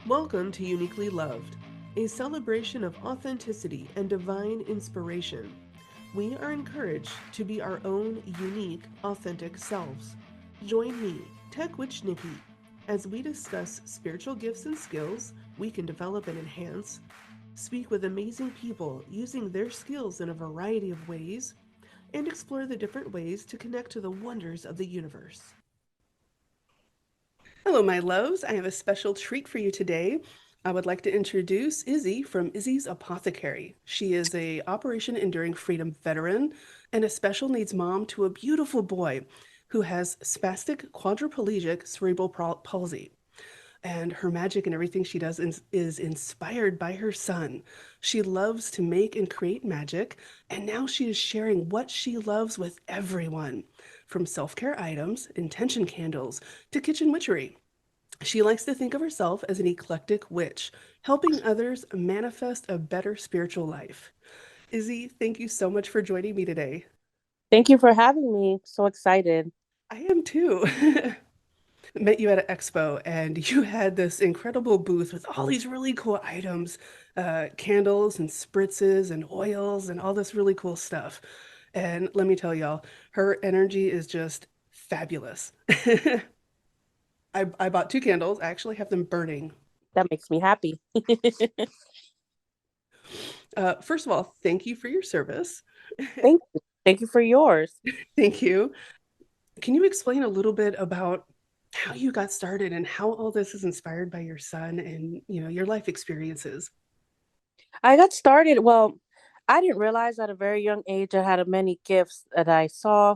Welcome to Uniquely Loved, a celebration of authenticity and divine inspiration. We are encouraged to be our own unique, authentic selves. Join me, Tech Witch Niki, as we discuss spiritual gifts and skills we can develop and enhance, speak with amazing people using their skills in a variety of ways, and explore the different ways to connect to the wonders of the universe. Hello, my loves. I have a special treat for you today. I would like to introduce Izzy from Izzy's Apothecary. She is a Operation Enduring Freedom veteran and a special needs mom to a beautiful boy who has spastic quadriplegic cerebral palsy. And her magic and everything she does is inspired by her son. She loves to make and create magic, and now she is sharing what she loves with everyone, from self-care items, intention candles, to kitchen witchery. She likes to think of herself as an eclectic witch, helping others manifest a better spiritual life. Izzy, thank you so much for joining me today. Thank you for having me. So excited. I am too. Met you at an expo, and you had this incredible booth with all these really cool items, candles and spritzes and oils and all this really cool stuff. And let me tell y'all, her energy is just fabulous. I bought two candles. I actually have them burning. That makes me happy. First of all, thank you for your service. Thank you. Thank you for yours. Thank you. Can you explain a little bit about how you got started and how all this is inspired by your son and, your life experiences? I got started. Well, I didn't realize at a very young age I had many gifts that I saw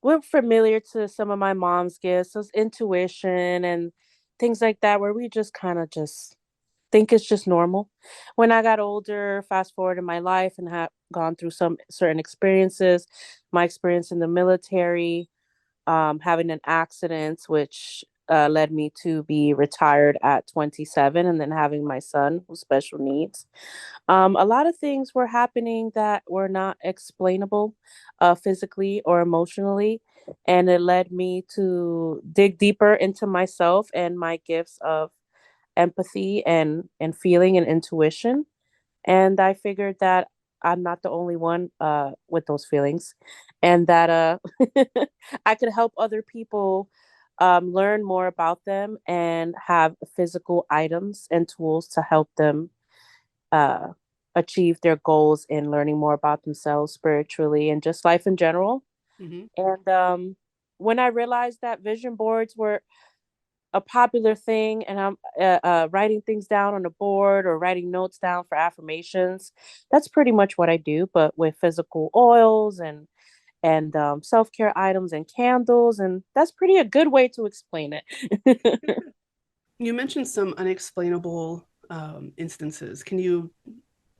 were familiar to some of my mom's gifts. So intuition and things like that, where we just kind of just think it's just normal. When I got older, fast forward in my life and have gone through some certain experiences, my experience in the military, having an accident, which led me to be retired at 27, and then having my son with special needs. A lot of things were happening that were not explainable physically or emotionally. And it led me to dig deeper into myself and my gifts of empathy and feeling and intuition. And I figured that I'm not the only one with those feelings, and that I could help other people learn more about them and have physical items and tools to help them uh, achieve their goals in learning more about themselves spiritually and just life in general. Hmm. And when I realized that vision boards were a popular thing and I'm writing things down on a board or writing notes down for affirmations. That's pretty much what I do, but with physical oils and self-care items and candles, and that's pretty a good way to explain it. You mentioned some unexplainable instances. Can you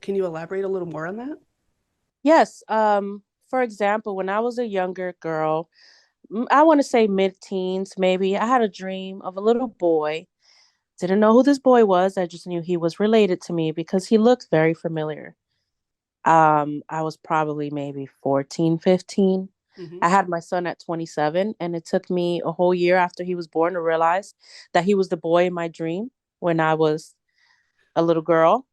elaborate a little more on that? Yes, for example, when I was a younger girl, I want to say mid-teens maybe, I had a dream of a little boy. Didn't know who this boy was. I just knew he was related to me because he looked very familiar. I was probably maybe 14, 15. Hmm. I had my son at 27, and it took me a whole year after he was born to realize that he was the boy in my dream when I was a little girl.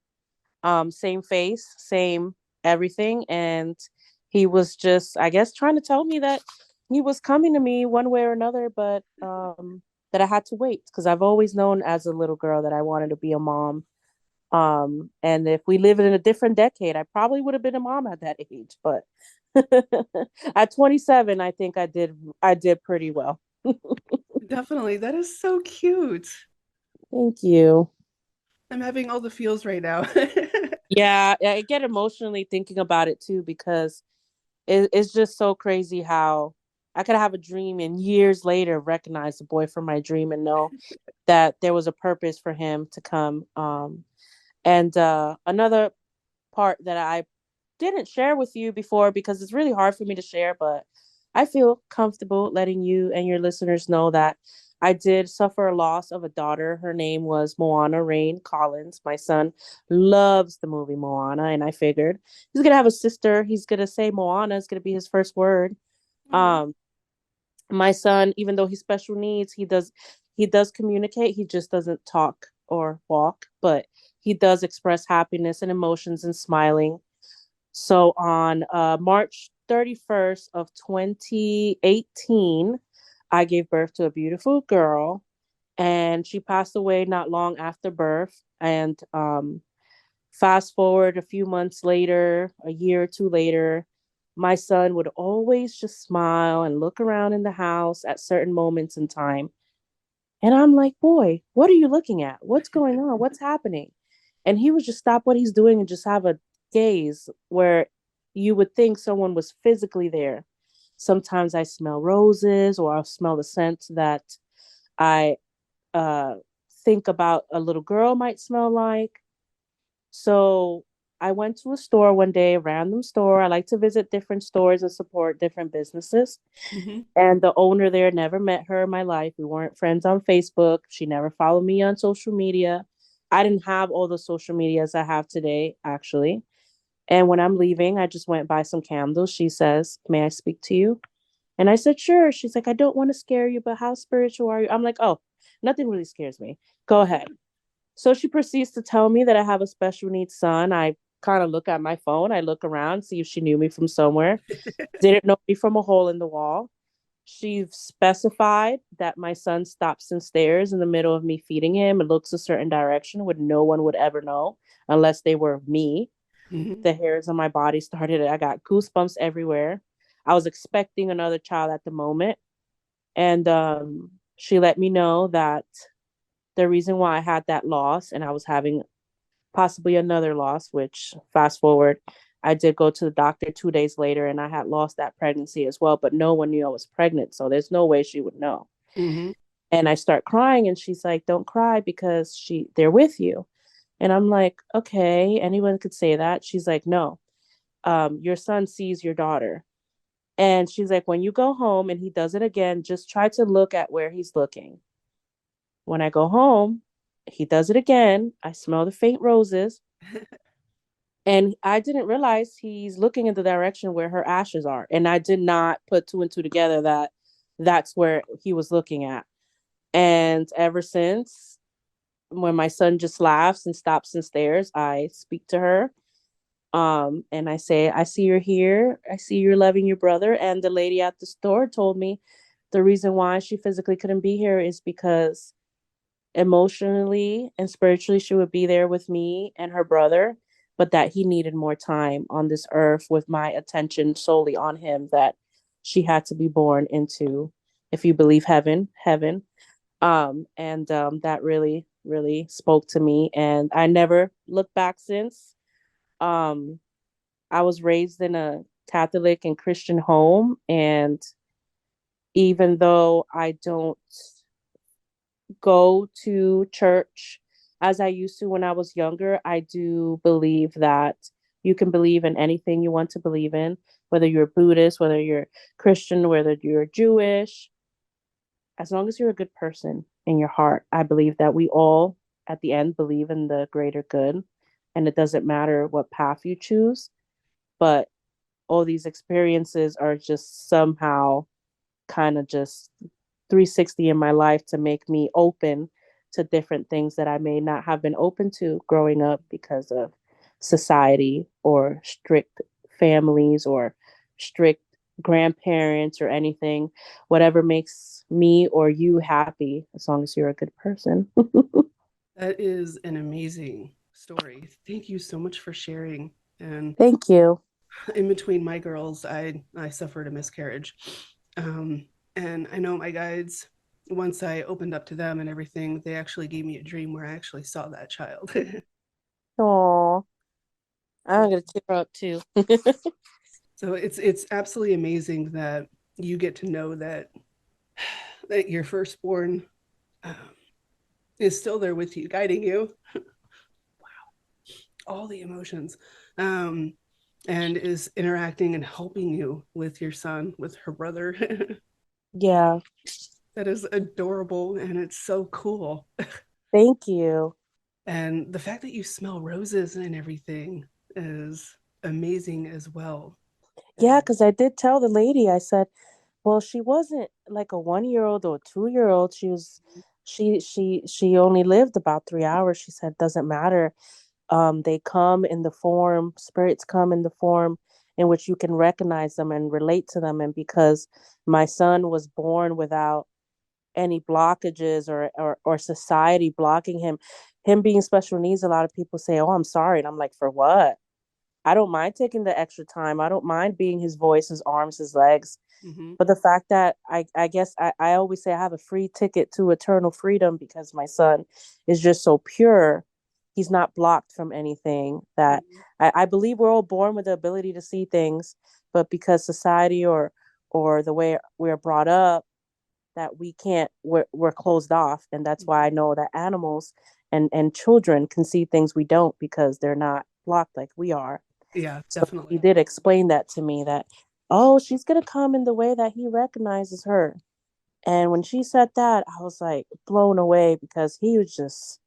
Same face, same everything. And he was just, I guess, trying to tell me that he was coming to me one way or another, but that I had to wait because I've always known as a little girl that I wanted to be a mom. And if we lived in a different decade, I probably would have been a mom at that age. But at 27, I think I did pretty well. Definitely. That is so cute. Thank you. I'm having all the feels right now. Yeah, I get emotionally thinking about it too because it's just so crazy how I could have a dream and years later recognize the boy from my dream and know that there was a purpose for him to come. And another part that I didn't share with you before because it's really hard for me to share, but I feel comfortable letting you and your listeners know that I did suffer a loss of a daughter. Her name was Moana Rain Collins. My son loves the movie Moana, and I figured he's gonna have a sister. He's gonna say Moana is gonna be his first word. Oh. Um, my son, even though he's special needs, he does communicate. He just doesn't talk or walk, but he does express happiness and emotions and smiling. So on March 31st of 2018, I gave birth to a beautiful girl, and she passed away not long after birth. And fast forward a few months later, a year or two later, my son would always just smile and look around in the house at certain moments in time. And I'm like, boy, what are you looking at? What's going on? What's happening? And he would just stop what he's doing and just have a gaze where you would think someone was physically there. Sometimes I smell roses, or I'll smell the scent that I uh, think about a little girl might smell like. So I went to a store one day, a random store. I like to visit different stores and support different businesses. Hmm. And the owner there, never met her in my life. We weren't friends on Facebook. She never followed me on social media. I didn't have all the social medias I have today, actually. And when I'm leaving, I just went buy some candles. She says, "May I speak to you?" And I said, "Sure." She's like, "I don't want to scare you, but how spiritual are you?" I'm like, "Oh, nothing really scares me. Go ahead." So she proceeds to tell me that I have a special needs son. I kind of look at my phone. I look around, see if she knew me from somewhere. Didn't know me from a hole in the wall. She specified that my son stops and stares in the middle of me feeding him and looks a certain direction where no one would ever know unless they were me. Hmm. The hairs on my body started, I got goosebumps everywhere. I was expecting another child at the moment. And she let me know that the reason why I had that loss and I was having possibly another loss, which fast forward, I did go to the doctor 2 days later and I had lost that pregnancy as well, but no one knew I was pregnant. So there's no way she would know. Hmm. And I start crying and she's like, "Don't cry because they're with you." And I'm like, "Okay, anyone could say that." She's like, "No, your son sees your daughter." And she's like, "When you go home and he does it again, just try to look at where he's looking." When I go home, he does it again. I smell the faint roses. And I didn't realize he's looking in the direction where her ashes are. And I did not put two and two together that that's where he was looking at. And ever since, when my son just laughs and stops and stares, I speak to her. And I say, "I see you're here. I see you're loving your brother." And the lady at the store told me the reason why she physically couldn't be here is because emotionally and spiritually she would be there with me and her brother, but that he needed more time on this earth with my attention solely on him, that she had to be born into, if you believe, heaven. And that really really spoke to me, and I never looked back since. um I was raised in a Catholic and Christian home, and even though I don't go to church as I used to when I was younger, I do believe that you can believe in anything you want to believe in, whether you're Buddhist, whether you're Christian, whether you're Jewish, as long as you're a good person in your heart. I believe that we all, at the end, believe in the greater good. And it doesn't matter what path you choose, but all these experiences are just somehow kind of just 360 in my life to make me open to different things that I may not have been open to growing up because of society or strict families or strict grandparents or anything. Whatever makes me or you happy, as long as you're a good person. That is an amazing story. Thank you so much for sharing. And Thank you. in between my girls, I suffered a miscarriage. And I know my guides, once I opened up to them and everything, they actually gave me a dream where I actually saw that child. Oh, So I'm gonna tear up too. so it's absolutely amazing that you get to know that your firstborn um, is still there with you, guiding you, all the emotions, um, and is interacting and helping you with your son, with her brother. Yeah, That is adorable and it's so cool. thank you. And the fact that you smell roses and everything is amazing as well. Yeah, And because I did tell the lady, I said, well, she wasn't like a 1 year old or a 2 year old. She only lived about 3 hours. She said, doesn't matter. They come in the form, spirits come in the form in which you can recognize them and relate to them. And because my son was born without any blockages or society blocking him being special needs, a lot of people say, oh, I'm sorry. And I'm like, for what? I don't mind taking the extra time. I don't mind being his voice, his arms, his legs. Hmm. But the fact that I guess I always say I have a free ticket to eternal freedom because my son is just so pure. He's not blocked from anything that Hmm. I believe we're all born with the ability to see things, but because society or the way we're brought up, that we can't, we're closed off. And that's why I know that animals and children can see things we don't because they're not blocked like we are. Yeah, So he definitely. did explain that to me that, oh, she's gonna come in the way that he recognizes her. And when she said that, I was like blown away because he was just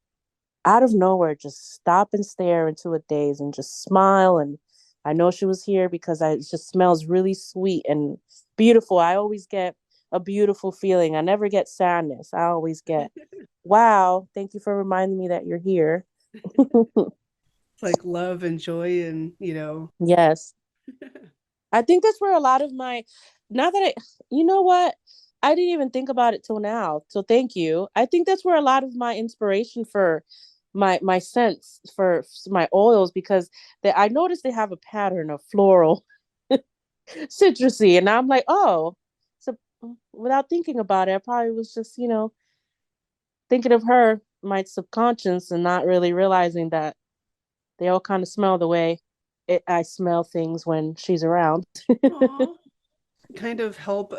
out of nowhere, just stop and stare into a daze and just smile. And I know she was here because it just smells really sweet and beautiful. I always get a beautiful feeling. I never get sadness. I always get, wow, thank you for reminding me that you're here. It's like love and joy and, Yes. I think that's where a lot of my, now that you know what? I didn't even think about it till now. So thank you. I think that's where a lot of my inspiration for my scents for my oils, because I noticed they have a pattern of floral, citrusy, and I'm like, oh, so without thinking about it, I probably was just thinking of her, my subconscious, and not really realizing that they all kind of smell the way I smell things when she's around. aw, kind of help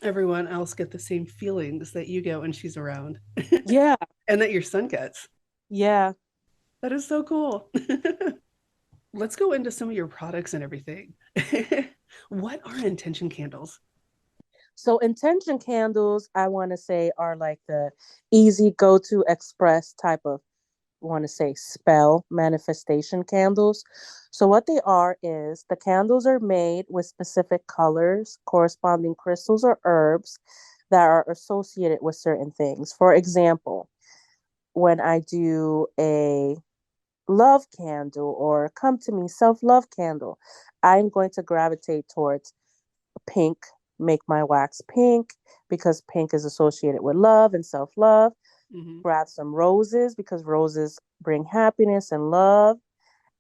everyone else get the same feelings that you get when she's around Yeah, and that your son gets. yeah. That is so cool. Let's go into some of your products and everything. What are intention candles? So intention candles, I want to say, are like the easy go-to express type of, want to say, spell manifestation candles. So what they are is the candles are made with specific colors, corresponding crystals or herbs that are associated with certain things. For example, when I do a love candle or come to me self-love candle, I'm going to gravitate towards pink, make my wax pink because pink is associated with love and self love. Hmm. Grab some roses because roses bring happiness and love.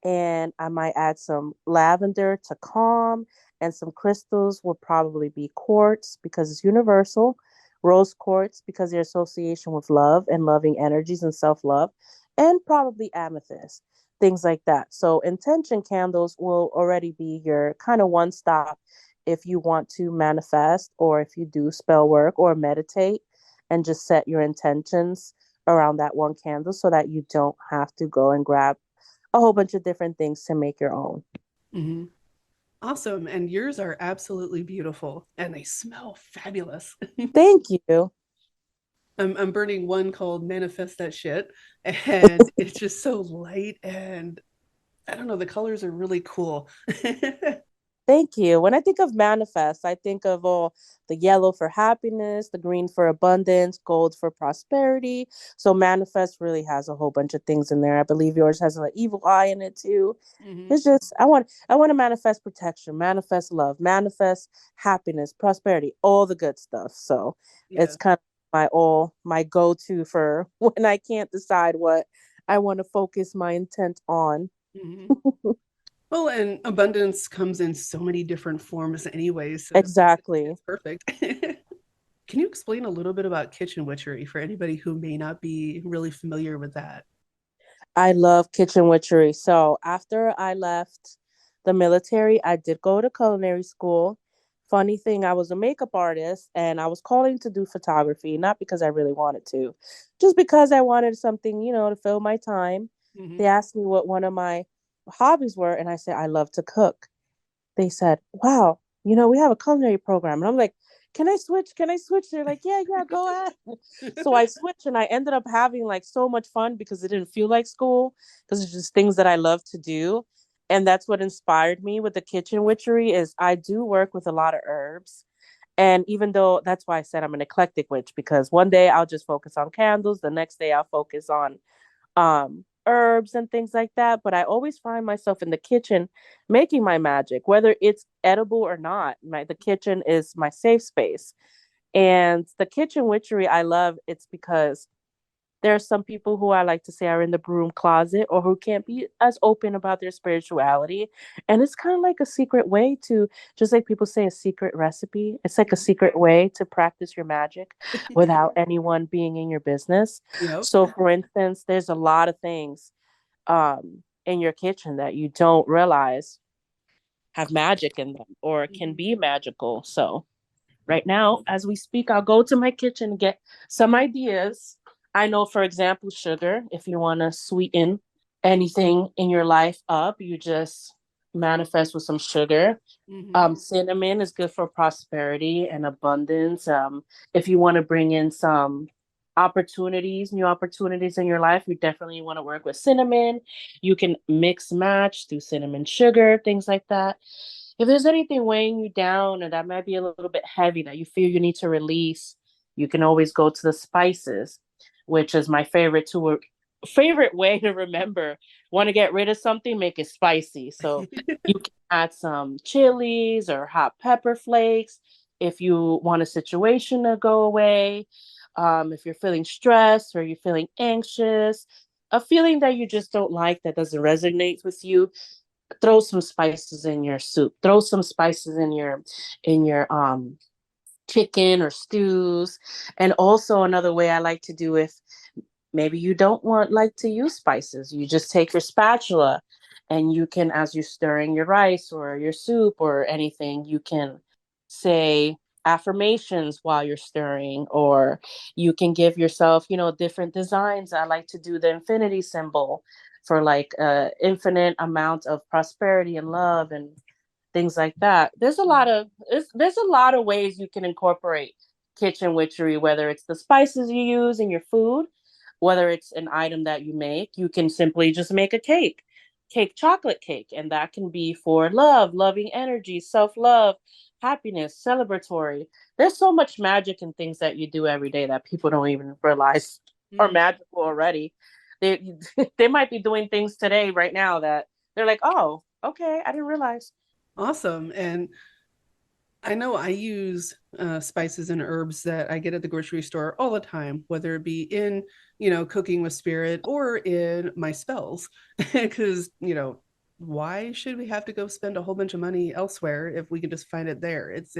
And I might add some lavender to calm, and some crystals will probably be quartz because it's universal, rose quartz because their association with love and loving energies and self love, and probably amethyst, things like that. So, intention candles will already be your kind of one stop if you want to manifest or if you do spell work or meditate and just set your intentions around that one candle so that you don't have to go and grab a whole bunch of different things to make your own. Hmm. Awesome. And yours are absolutely beautiful and they smell fabulous. Thank you. I'm burning one called Manifest That Shit. And it's just so light and I don't know, the colors are really cool. Thank you. When I think of manifest, I think of all the yellow for happiness, the green for abundance, gold for prosperity. So manifest really has a whole bunch of things in there. I believe yours has an evil eye in it too. Hmm. It's just I want to manifest protection, manifest love, manifest happiness, prosperity, all the good stuff. So Yeah. it's kind of my go-to for when I can't decide what I want to focus my intent on. Hmm. Well, and abundance comes in so many different forms anyways, so Exactly. it's perfect. Can you explain a little bit about kitchen witchery for anybody who may not be really familiar with that? I love kitchen witchery. So after I left the military, I did go to culinary school. Funny thing, I was a makeup artist and I was calling to do photography, not because I really wanted to, just because I wanted something, to fill my time. Hmm. They asked me what one of my hobbies were, and I said, I love to cook. They said, wow, we have a culinary program. And I'm like, can I switch? Can I switch? They're like, yeah, yeah, go ahead. So I switched and I ended up having like so much fun because it didn't feel like school, because it's just things that I love to do. And that's what inspired me with the kitchen witchery is I do work with a lot of herbs And even though that's why I said I'm an eclectic witch, because one day I'll just focus on candles, the next day I'll focus on herbs and things like that. But I always find myself in the kitchen making my magic, whether it's edible or not. The kitchen is my safe space. And the kitchen witchery I love, it's because there are some people who I like to say are in the broom closet or who can't be as open about their spirituality. And it's kind of like a secret way to, just like people say, a secret recipe. It's like a secret way to practice your magic without anyone being in your business. Yep. So, for instance, there's a lot of things in your kitchen that you don't realize have magic in them or can Mhm. be magical. So, right now, as we speak, I'll go to my kitchen and get some ideas. I know, for example, sugar. If you want to sweeten anything in your life up, you just manifest with some sugar. Mhm. Cinnamon is good for prosperity and abundance. If you want to bring in some new opportunities in your life, you definitely want to work with cinnamon. You can mix match, do cinnamon sugar, things like that. If there's anything weighing you down and that might be a little bit heavy that you feel you need to release, you can always go to the spices, which is my favorite way to remember. Want to get rid of something, make it spicy. So you can add some chilies or hot pepper flakes if you want a situation to go away. If you're feeling stressed or you're feeling anxious, a feeling that you just don't like that doesn't resonate with you, throw some spices in your soup. Throw some spices in your chicken or stews. And also another way I like to do, if maybe you don't want like to use spices, you just take your spatula and you can, as you're stirring your rice or your soup or anything, you can say affirmations while you're stirring, or you can give yourself, different designs. I like to do the infinity symbol for like infinite amount of prosperity and love and things like that. There's a lot of ways you can incorporate kitchen witchery, whether it's the spices you use in your food, whether it's an item that you make. You can simply just make a chocolate cake, and that can be for love, loving energy, self-love, happiness, celebratory. There's so much magic in things that you do every day that people don't even realize are Mm. magical already. They they might be doing things today right now that they're like, "Oh, okay, I didn't realize." Awesome. And I know I use spices and herbs that I get at the grocery store all the time, whether it be in, cooking with spirit or in my spells. Because, why should we have to go spend a whole bunch of money elsewhere if we can just find it there? It's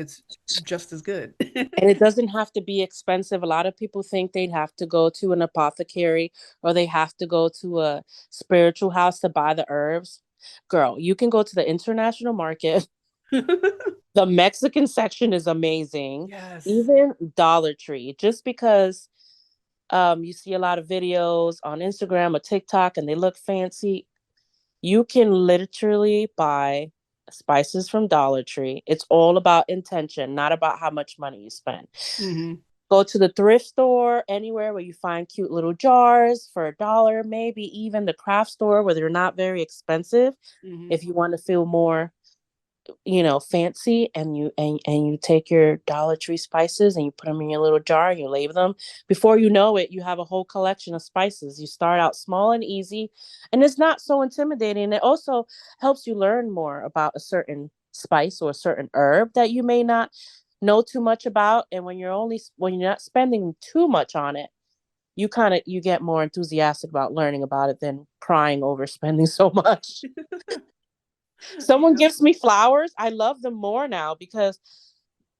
just as good. And it doesn't have to be expensive. A lot of people think they'd have to go to an apothecary or they have to go to a spiritual house to buy the herbs. Girl, you can go to the international market. The Mexican section is amazing. Yes. Even Dollar Tree, just because you see a lot of videos on Instagram or TikTok and they look fancy, you can literally buy spices from Dollar Tree. It's all about intention, not about how much money you spend. Hmm. Go to the thrift store, anywhere where you find cute little jars for $1, maybe even the craft store where they're not very expensive. Hmm. If you want to feel more, fancy, and you take your Dollar Tree spices and you put them in your little jar and you label them. Before you know it, you have a whole collection of spices. You start out small and easy, and it's not so intimidating. It also helps you learn more about a certain spice or a certain herb that you may not know too much about. And when you're not spending too much on it, you get more enthusiastic about learning about it than crying over spending so much. Someone Yep. gives me flowers, I love them more now because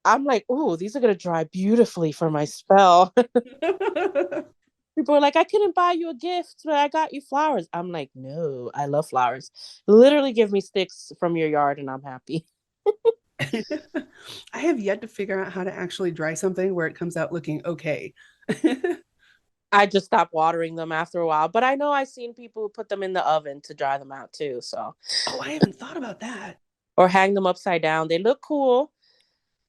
I'm like, oh, these are gonna dry beautifully for my spell. People are like, I couldn't buy you a gift, but I got you flowers. I'm like, no, I love flowers. Literally give me sticks from your yard and I'm happy. I have yet to figure out how to actually dry something where it comes out looking okay. I just stopped watering them after a while, but I know I've seen people put them in the oven to dry them out too. So, Oh, I haven't thought about that. or hang them upside down. They look cool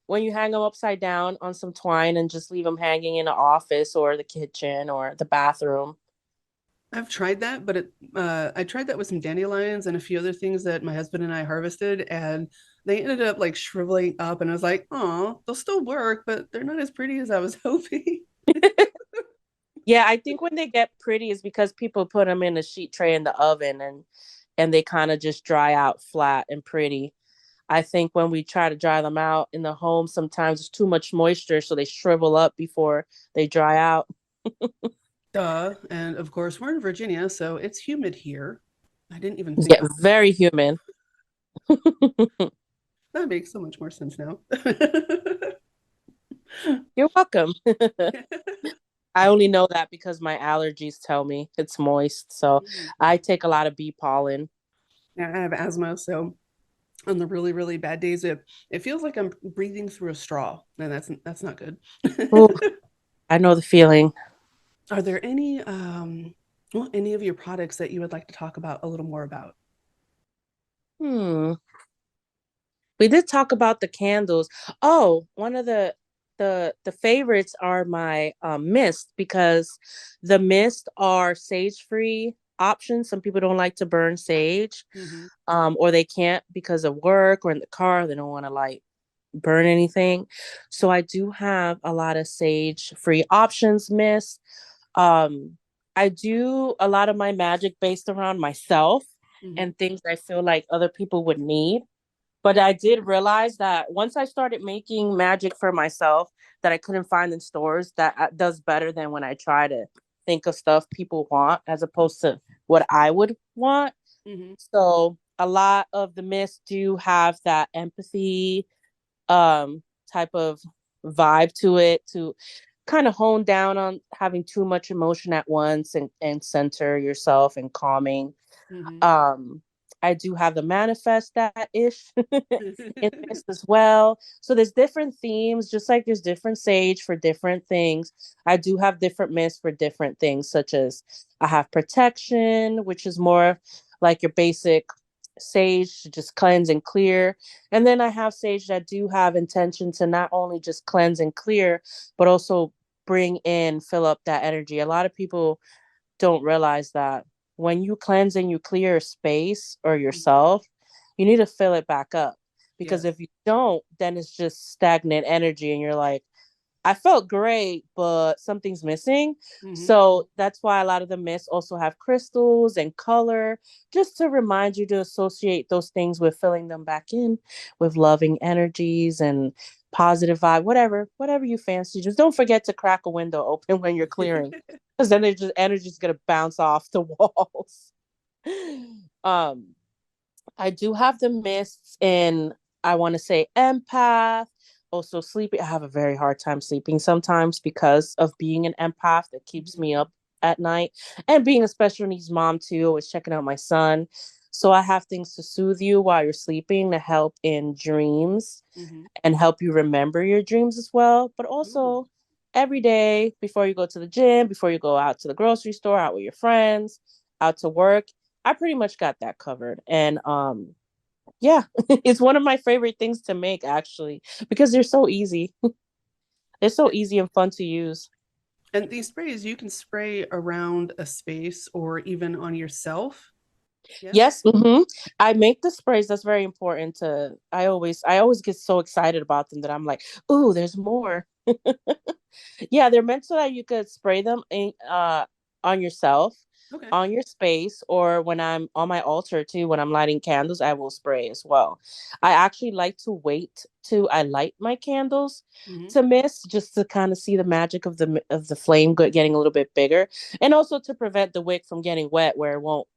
when you hang them upside down on some twine and just leave them hanging in the office or the kitchen or the bathroom. I've tried that, but I tried that with some dandelions and a few other things that my husband and I harvested, and they ended up like shriveling up. And I was like, oh, they'll still work, but they're not as pretty as I was hoping. Yeah, I think when they get pretty is because people put them in a sheet tray in the oven and they kind of just dry out flat and pretty. I think when we try to dry them out in the home, sometimes there's too much moisture, so they shrivel up before they dry out. Duh. And of course, we're in Virginia, so it's humid here. I didn't even think Yeah, of very human. that. Makes so much more sense now. You're welcome. I only know that because my allergies tell me it's moist. So I take a lot of bee pollen. Yeah, I have asthma, so on the really, really bad days, it feels like I'm breathing through a straw, and that's not good. Ooh, I know the feeling. Are there any well, any of your products that you would like to talk about a little more about? Hmm. We did talk about the candles. Oh, one of the favorites are my mist because the mist are sage free options. Some people don't like to burn sage, Mm-hmm. or they can't because of work or in the car. They don't want to like burn anything. So I do have a lot of sage free options mist. Um, I do a lot of my magic based around myself Mm-hmm. and things I feel like other people would need. But I did realize that once I started making magic for myself that I couldn't find in stores, that does better than when I try to think of stuff people want as opposed to what I would want. Mm-hmm. So a lot of the myths do have that empathy type of vibe to it to kind of hone down on having too much emotion at once and center yourself and calming. Mm-hmm. um I do have the manifest that ish in this as well. So there's different themes, just like there's different sage for different things. I do have different myths for different things, such as I have protection, which is more like your basic sage to just cleanse and clear. And then I have sage that do have intention to not only just cleanse and clear, but also bring in, fill up that energy. A lot of people don't realize that when you cleanse and you clear space or Mm-hmm. yourself, you need to fill it back up. Because Yes. if you don't, then it's just stagnant energy and you're like, I felt great, but something's missing. Mm-hmm. So that's why a lot of the myths also have crystals and color, just to remind you to associate those things with filling them back in with loving energies and positive vibe, whatever you fancy. Just don't forget to crack a window open when you're clearing, because then there's just energy's gonna bounce off the walls. um I do have the mists in, I want to say, empath. Also, sleeping. I have a very hard time sleeping sometimes because of being an empath that keeps Mm-hmm. me up at night. And being a special needs mom, too, always checking out my son. So, I have things to soothe you while you're sleeping to help in dreams Mm-hmm. and help you remember your dreams as well. But Ooh. also, every day before you go to the gym, before you go out to the grocery store, out with your friends, out to work, I pretty much got that covered. And yeah, it's one of my favorite things to make actually because they're so easy. They're so easy and fun to use. And these sprays you can spray around a space or even on yourself. Yes. Yes, I make the sprays. That's very important to. I always get so excited about them that I'm like, ooh, there's more. Yeah, they're meant so that you could spray them on yourself, Okay. on your space, or when I'm on my altar too, when I'm lighting candles, I will spray as well. I actually like to wait till I light my candles Mm-hmm. to mist, just to kind of see the magic of the flame getting a little bit bigger, and also to prevent the wick from getting wet where it won't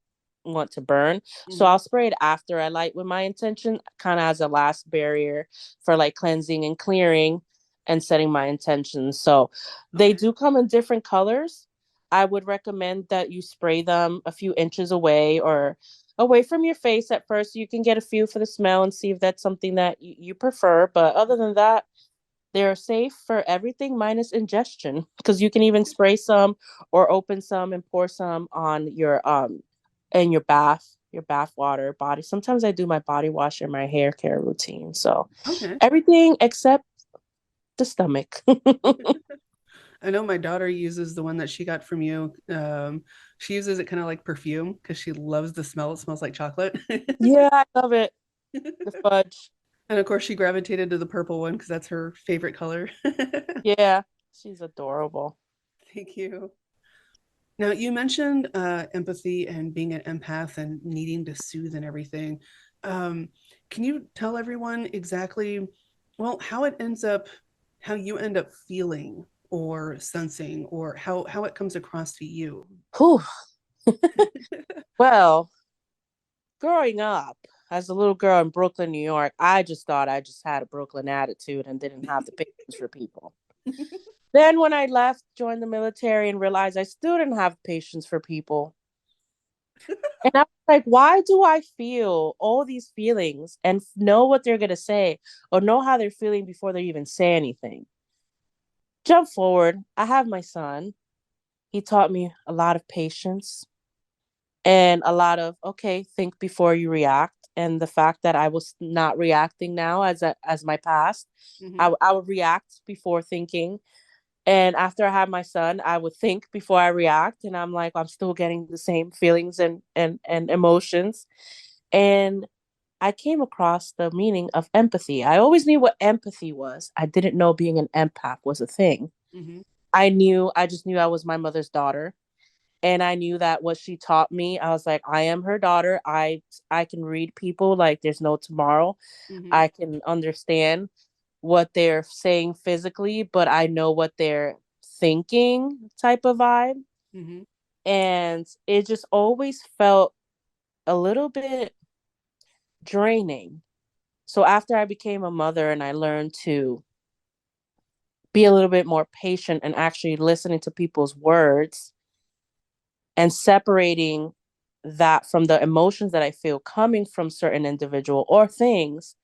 want to burn. So Mm-hmm. I'll spray it after I light with my intention, kind of as a last barrier for like cleansing and clearing and setting my intentions. So they Okay. do come in different colors. I would recommend that you spray them a few inches away or away from your face at first. So you can get a feel for the smell and see if that's something that you prefer. But other than that, they're safe for everything minus ingestion because you can even spray some or open some and pour some on your in your bath water, body. Sometimes I do my body wash and my hair care routine. So Okay. everything except the stomach. I know my daughter uses the one that she got from you. She uses it kind of like perfume because she loves the smell. It smells like chocolate. Yeah, I love it. The fudge. And of course, she gravitated to the purple one because that's her favorite color. Yeah, she's adorable. Thank you. Now, you mentioned empathy and being an empath and needing to soothe and everything. Um, can you tell everyone exactly, well, how you end up feeling or sensing, or how it comes across to you? Whew. Well, growing up as a little girl in Brooklyn, New York, I just thought I just had a Brooklyn attitude and didn't have the patience for people. Then when I left, joined the military and realized I still didn't have patience for people. And I was like, why do I feel all these feelings and know what they're going to say or know how they're feeling before they even say anything? Jump forward. I have my son. He taught me a lot of patience and a lot of, okay, think before you react. And the fact that I was not reacting now as my past, Hmm. I would react before thinking. And after I had my son, I would think before I react. And I'm like, I'm still getting the same feelings and emotions. And I came across the meaning of empathy. I always knew what empathy was. I didn't know being an empath was a thing. Hmm. I just knew I was my mother's daughter. And I knew that what she taught me, I was like, I am her daughter. I can read people like there's no tomorrow. Hmm. I can understand what they're saying physically, but I know what they're thinking type of vibe. Hmm. And it just always felt a little bit draining. So after I became a mother and I learned to be a little bit more patient and actually listening to people's words and separating that from the emotions that I feel coming from certain individual or things,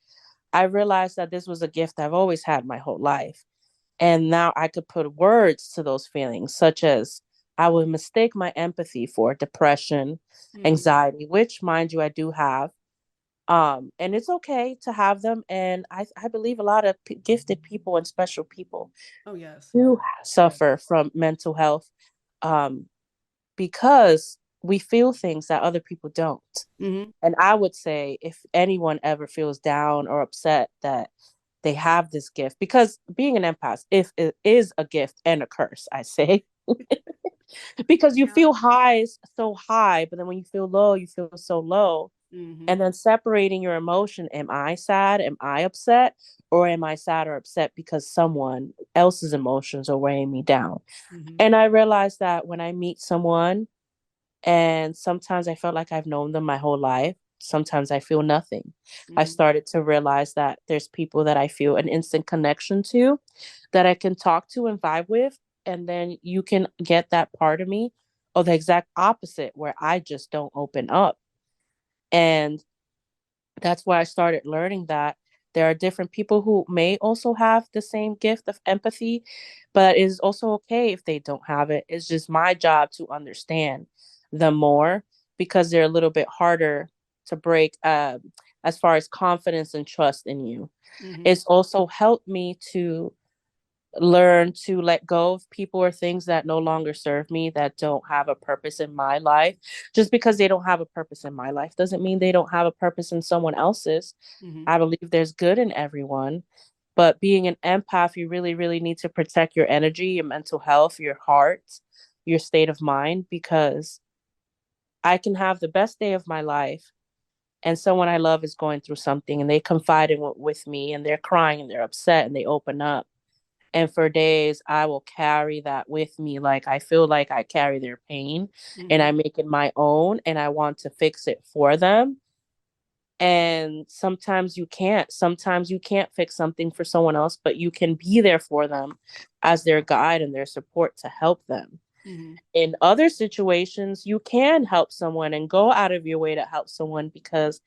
I realized that this was a gift I've always had my whole life. And now I could put words to those feelings, such as I would mistake my empathy for depression, Hmm. anxiety, which, mind you, I do have. And it's okay to have them. And I believe a lot of gifted people and special people Oh, yes. do suffer from mental health um, because we feel things that other people don't. Hmm. And I would say if anyone ever feels down or upset that they have this gift, because being an empath, if it is a gift and a curse, I say, because you Yeah. feel high so high, but then when you feel low, you feel so low. Hmm. And then separating your emotion, am I sad? Am I upset? Or am I sad or upset because someone else's emotions are weighing me down? Hmm. And I realized that when I meet someone, and sometimes I felt like I've known them my whole life. Sometimes I feel nothing. I Hmm. started to realize that there's people that I feel an instant connection to, that I can talk to and vibe with. And then you can get that part of me, or the exact opposite, where I just don't open up. And that's why I started learning that there are different people who may also have the same gift of empathy, but it is also okay if they don't have it. It's just my job to understand them more because they're a little bit harder to break as far as confidence and trust in you. Hmm. It's also helped me to learn to let go of people or things that no longer serve me, that don't have a purpose in my life. Just because they don't have a purpose in my life doesn't mean they don't have a purpose in someone else's. Hmm. I believe there's good in everyone. But being an empath, you really, really need to protect your energy, your mental health, your heart, your state of mind, because I can have the best day of my life and someone I love is going through something and they confide with me and they're crying and they're upset and they open up, and for days I will carry that with me. Like I feel like I carry their pain and Hmm. I make it my own and I want to fix it for them. And sometimes you can't fix something for someone else, but you can be there for them as their guide and their support to help them. Hmm. In other situations you can help someone and go out of your way to help someone because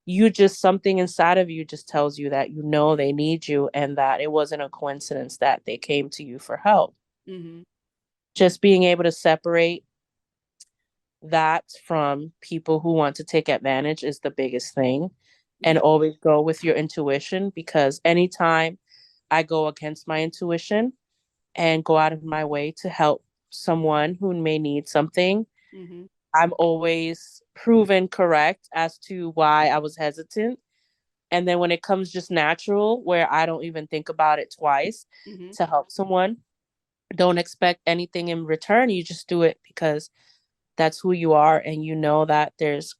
you just, something inside of you just tells you that you know they need you and that it wasn't a coincidence that they came to you for help. Hmm. Just being able to separate that from people who want to take advantage is the biggest thing. And Yeah. always go with your intuition, because anytime I go against my intuition, and go out of my way to help someone who may need something. Mhm. I'm always proven correct as to why I was hesitant. And then when it comes just natural, where I don't even think about it twice Mhm. to help someone, don't expect anything in return. You just do it because that's who you are, and you know that there's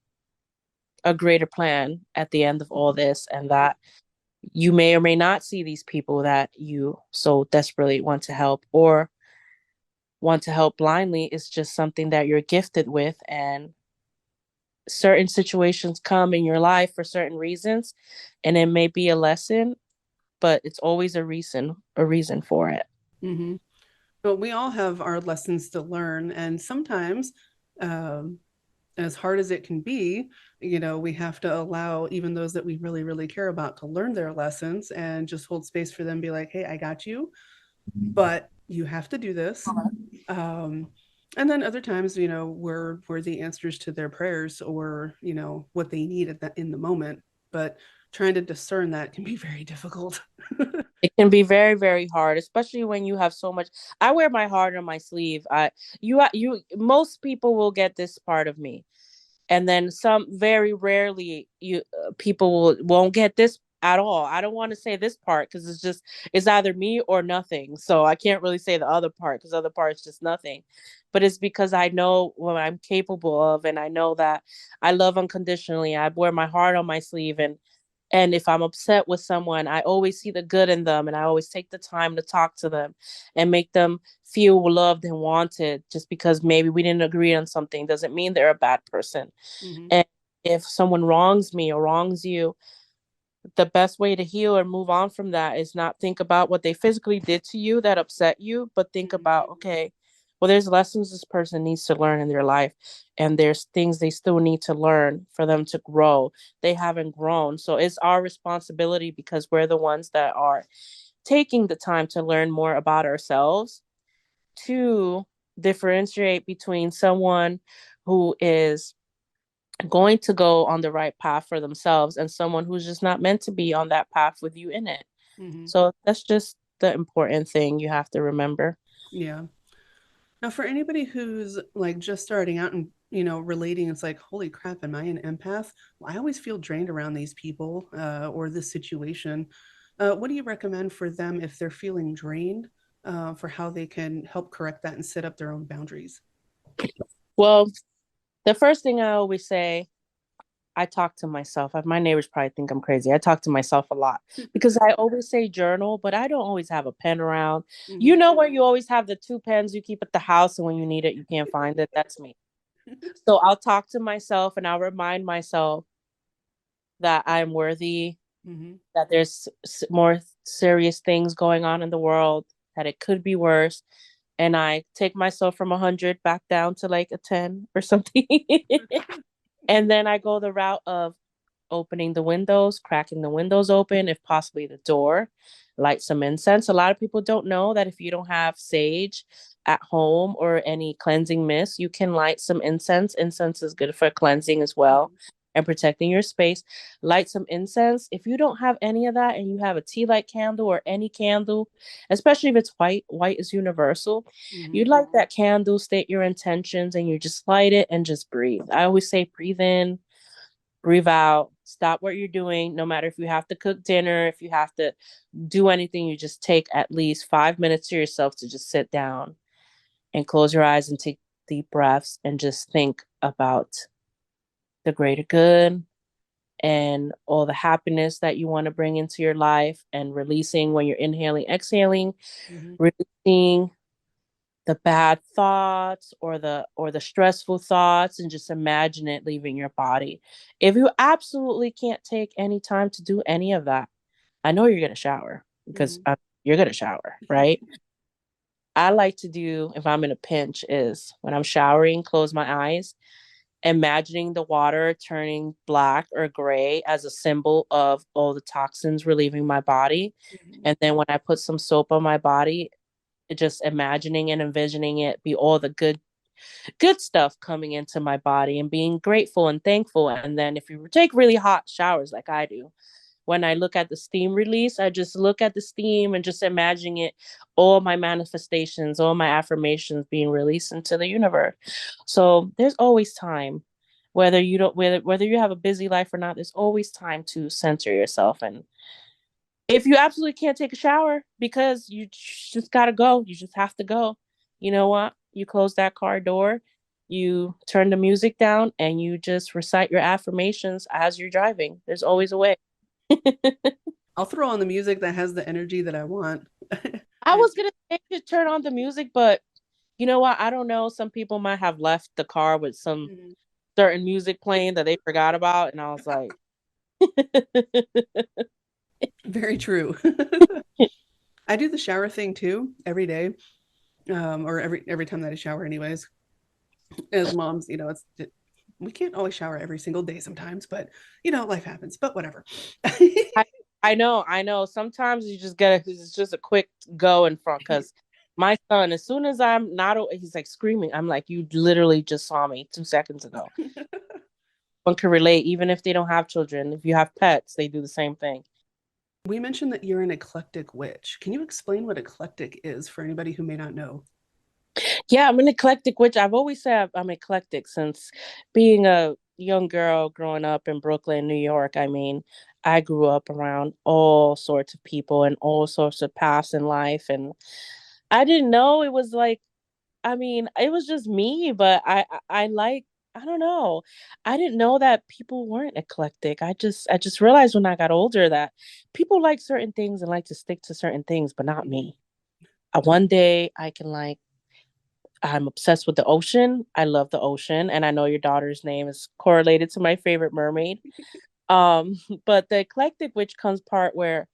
a greater plan at the end of all this, and that you may or may not see these people that you so desperately want to help, or want to help blindly. It's just something that you're gifted with, and certain situations come in your life for certain reasons, and it may be a lesson, but it's always a reason for it. Mhm. But we all have our lessons to learn, and sometimes, um, as hard as it can be, we have to allow even those that we really, really care about to learn their lessons and just hold space for them, be like, hey, I got you, but you have to do this. Um, and then other times, we're the answers to their prayers or, what they need in the moment. But trying to discern that can be very difficult. It can be very, very hard, especially when you have so much. I wear my heart on my sleeve. Most people will get this part of me, and then some. Very rarely, people won't get this at all. I don't want to say this part because it's either me or nothing. So I can't really say the other part because the other part is just nothing. But it's because I know what I'm capable of, and I know that I love unconditionally. I wear my heart on my sleeve, and if I'm upset with someone, I always see the good in them, and I always take the time to talk to them and make them feel loved and wanted. Just because maybe we didn't agree on something doesn't mean they're a bad person. Hmm. And if someone wrongs me or wrongs you, the best way to heal or move on from that is not think about what they physically did to you that upset you, but think Hmm. about, okay, well, there's lessons this person needs to learn in their life, and there's things they still need to learn for them to grow. They haven't grown. So it's our responsibility, because we're the ones that are taking the time to learn more about ourselves, to differentiate between someone who is going to go on the right path for themselves and someone who's just not meant to be on that path with you in it. Hmm. So that's just the important thing you have to remember. Yeah. Now, for anybody who's like just starting out and relating, it's like, holy crap, am I an empath? Well, I always feel drained around these people or this situation. What do you recommend for them if they're feeling drained, for how they can help correct that and set up their own boundaries? Well, the first thing I always say, I talk to myself. My neighbors probably think I'm crazy. I talk to myself a lot because I always say journal, but I don't always have a pen around. Hmm. Where you always have the two pens you keep at the house, and when you need it, you can't find it? That's me. So I'll talk to myself, and I'll remind myself that I'm worthy, Hmm. that there's more serious things going on in the world, that it could be worse. And I take myself from 100 back down to like a 10 or something. And then I go the route of opening the windows, cracking the windows open, if possibly the door, light some incense. A lot of people don't know that if you don't have sage at home or any cleansing mist, you can light some incense. Incense is good for cleansing as well and protecting your space. Light some incense. If you don't have any of that and you have a tea light candle or any candle, especially if it's white, white is universal. Hmm. You light that candle, state your intentions, and you just light it and just breathe. I always say breathe in, breathe out, stop what you're doing. No matter if you have to cook dinner, if you have to do anything, you just take at least 5 minutes to yourself to just sit down and close your eyes and take deep breaths and just think about the greater good and all the happiness that you want to bring into your life, and releasing when you're inhaling, exhaling, Hmm. releasing the bad thoughts or the stressful thoughts, and just imagine it leaving your body. If you absolutely can't take any time to do any of that, I know you're going to shower, because Hmm. you're going to shower, right? I like to do, if I'm in a pinch, is when I'm showering, close my eyes, imagining the water turning black or gray as a symbol of all the toxins relieving my body. Hmm. And then when I put some soap on my body, just imagining and envisioning it be all the good stuff coming into my body, and being grateful and thankful. And then if you take really hot showers like I do, when I look at the steam release, I just look at the steam and just imagine it, all my manifestations, all my affirmations being released into the universe. So there's always time. Whether you don't whether you have a busy life or not, there's always time to center yourself. And if you absolutely can't take a shower because you just gotta go, you just have to go. You know what? You close that car door, you turn the music down, and you just recite your affirmations as you're driving. There's always a way. I'll throw on the music that has the energy that I want. I I, was gonna say to turn on the music, but you know what? I don't know. Some people might have left the car with some Mhm. certain music playing that they forgot about, and I was like, Very true. I do the shower thing too every day, or every time that I shower, anyways. As moms, we can't always shower every single day sometimes, but life happens. But whatever. I, I know. Sometimes you just gotta. It's just a quick go in front because my son, as soon as I'm not, he's like screaming. I'm like, you literally just saw me 2 seconds ago. One can relate, even if they don't have children. If you have pets, they do the same thing. We mentioned that you're an eclectic witch. Can you explain what eclectic is for anybody who may not know? Yeah, I'm an eclectic witch. I've always said I'm eclectic since being a young girl growing up in Brooklyn, New York. I mean, I grew up around all sorts of people and all sorts of paths in life. And I didn't know it was like, I mean, it was just me, but I like, I don't know. I didn't know that people weren't eclectic. I just realized when I got older that people like certain things and like to stick to certain things, but not Mhm. me. One day I can like, I'm obsessed with the ocean. I love the ocean, and I know your daughter's name is correlated to my favorite mermaid. Um, but the eclectic witch comes part where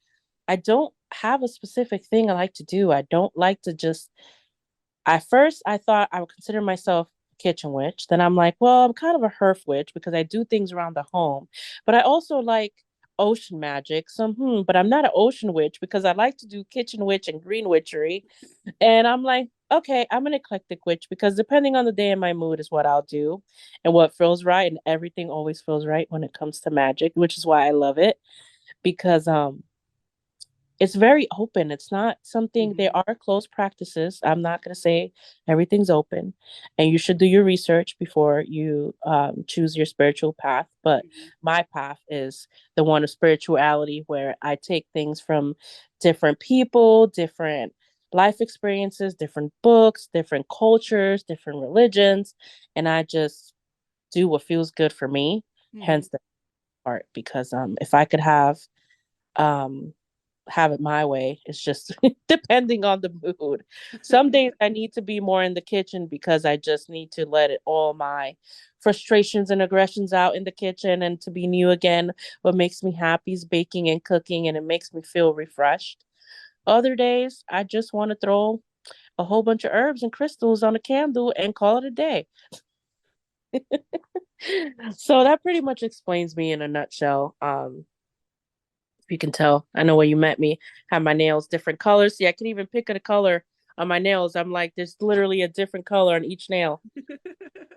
I don't have a specific thing I like to do. I don't like to just at first I thought I would consider myself a kitchen witch. Then I'm like, well, I'm kind of a hearth witch because I do things around the home. But I also like ocean magic. So but I'm not an ocean witch because I like to do kitchen witch and green witchery. And I'm like, okay, I'm an eclectic witch because depending on the day and my mood is what I'll do and what feels right. And everything always feels right when it comes to magic, which is why I love it. Because it's very open. It's not something, there Mhm. are closed practices. I'm not going to say everything's open, and you should do your research before you choose your spiritual path. But Mhm. my path is the one of spirituality, where I take things from different people, different life experiences, different books, different cultures, different religions, and I just do what feels good for me. Mhm. Hence the part, because if I could um have it my way. It's just depending on the mood. Some days I need to be more in the kitchen because I just need to let it all my frustrations and aggressions out in the kitchen and to be new again. What makes me happy is baking and cooking, and it makes me feel refreshed. Other days I just want to throw a whole bunch of herbs and crystals on a candle and call it a day. So that pretty much explains me in a nutshell. If you can tell, I know where you met me. Have my nails different colors. See, I can even pick a color on my nails. I'm like, there's literally a different color on each nail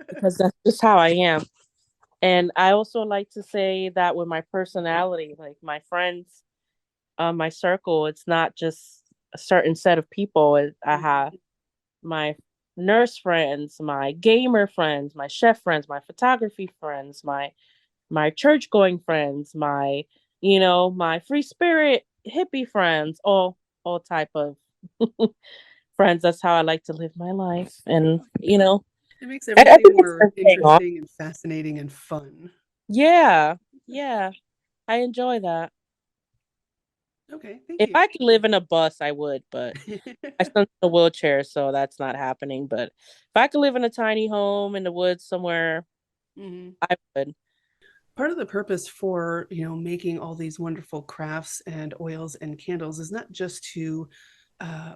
because that's just how I am. And I also like to say that with my personality, like my friends, my circle, it's not just a certain set of people. I have Mhm. my nurse friends, my gamer friends, my chef friends, my photography friends, my church going friends, my my free spirit hippie friends, all type of friends. That's how I like to live my life. And It makes I everything think it's more been paying off. interesting and fascinating and fun. Yeah, yeah, I enjoy that. Okay, thank If you. I could live in a bus, I would, but my son's in a wheelchair, so that's not happening. But if I could live in a tiny home in the woods somewhere, Mhm. I would. Part of the purpose for making all these wonderful crafts and oils and candles is not just to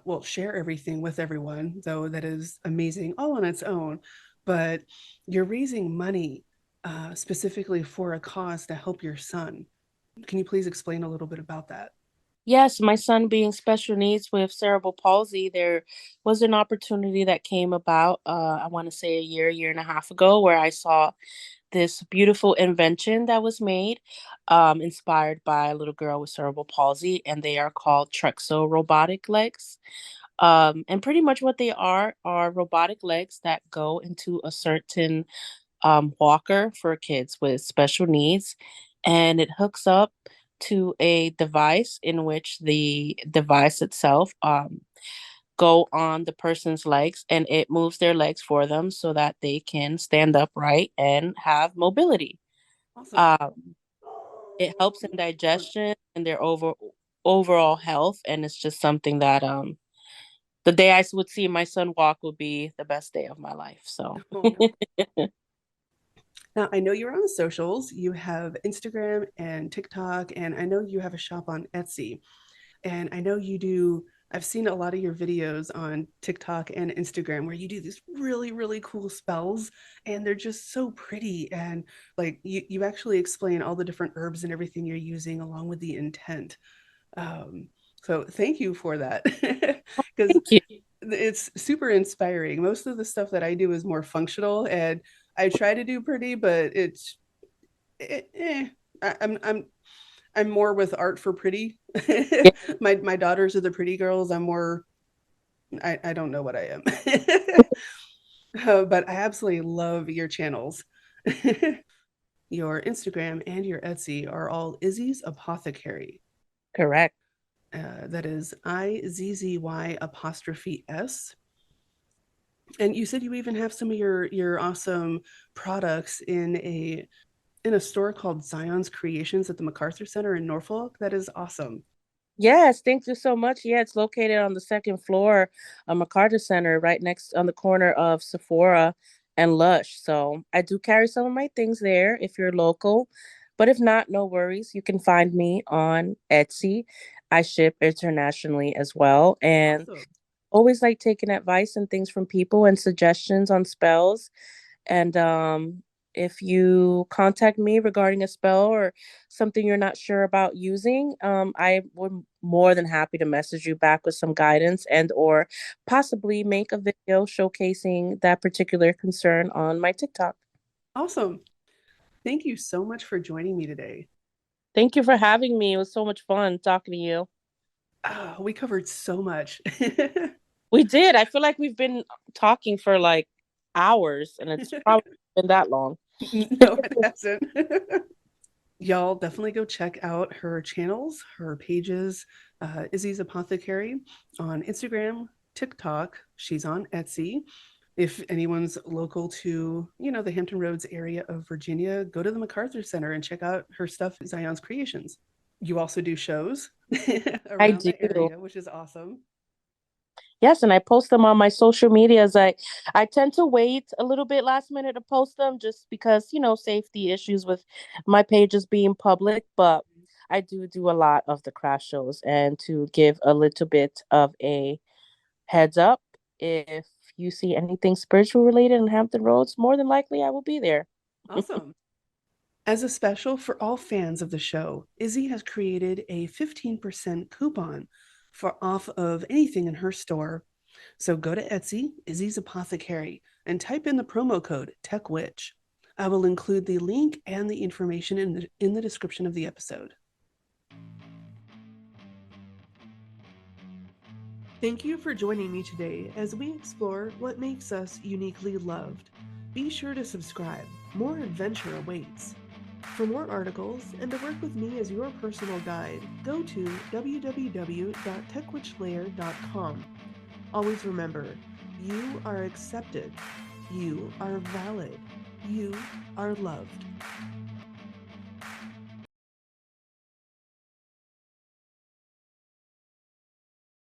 well, share everything with everyone, though that is amazing all on its own, but you're raising money specifically for a cause to help your son. Can you please explain a little bit about that? Yes, my son being special needs with cerebral palsy, there was an opportunity that came about, I want to say a year and a half ago, where I saw this beautiful invention that was made, inspired by a little girl with cerebral palsy, and they are called Trexo robotic legs. And pretty much what they are robotic legs that go into a certain walker for kids with special needs, and it hooks up to a device in which the device itself go on the person's legs, and it moves their legs for them so that they can stand upright and have mobility. Awesome. Um, it helps in digestion and their overall health, and it's just something that the day I would see my son walk would be the best day of my life. So Oh. Now, I know you're on the socials. You have Instagram and TikTok, and I know you have a shop on Etsy. And I know you do, I've seen a lot of your videos on TikTok and Instagram where you do these really, really cool spells, and they're just so pretty. And like you actually explain all the different herbs and everything you're using along with the intent. Um, so thank you for that. Because thank you. it's super inspiring. Most of the stuff that I do is more functional, and I try to do pretty, but it's I, I'm more with art for pretty. Yeah, My daughters are the pretty girls. I'm more I don't know what I am. But I absolutely love your channels. Your Instagram and your Etsy are all Izzy's Apothecary. correct. That is Izzzy apostrophe S. And you said you even have some of your awesome products in a store called Zion's Creations at the MacArthur Center in Norfolk. That is awesome. Yes, thank you so much. Yeah, it's located on the second floor of MacArthur Center, right next on the corner of Sephora and Lush. So I do carry some of my things there if you're local. But if not, no worries. You can find me on Etsy. I ship internationally as well. And Awesome. always like taking advice and things from people and suggestions on spells. And if you contact me regarding a spell or something you're not sure about using, I would more than happy to message you back with some guidance and or possibly make a video showcasing that particular concern on my TikTok. Awesome. Thank you so much for joining me today. Thank you for having me. It was so much fun talking to you. Oh, we covered so much. We did. I feel like we've been talking for like hours and it's probably been that long. No, it hasn't. Y'all definitely go check out her channels, her pages. Izzy's Apothecary on Instagram, TikTok. She's on Etsy. If anyone's local to, the Hampton Roads area of Virginia, go to the MacArthur Center and check out her stuff, Zion's Creations. You also do shows I around do. the area, which is awesome. Yes, and I post them on my social medias. I tend to wait a little bit last minute to post them just because, safety issues with my pages being public, but I do a lot of the craft shows and to give a little bit of a heads up, if you see anything spiritual related in Hampton Roads, more than likely I will be there. Awesome. As a special for all fans of the show, Izzy has created a 15% coupon for off of anything in her store. So go to Etsy, Izzy's Apothecary, and type in the promo code TechWitch. I will include the link and the information in the description of the episode. Thank you for joining me today as we explore what makes us uniquely loved. Be sure to subscribe. More adventure awaits. For more articles and to work with me as your personal guide, go to www.techwitchlayer.com. Always remember, you are accepted, you are valid, you are loved.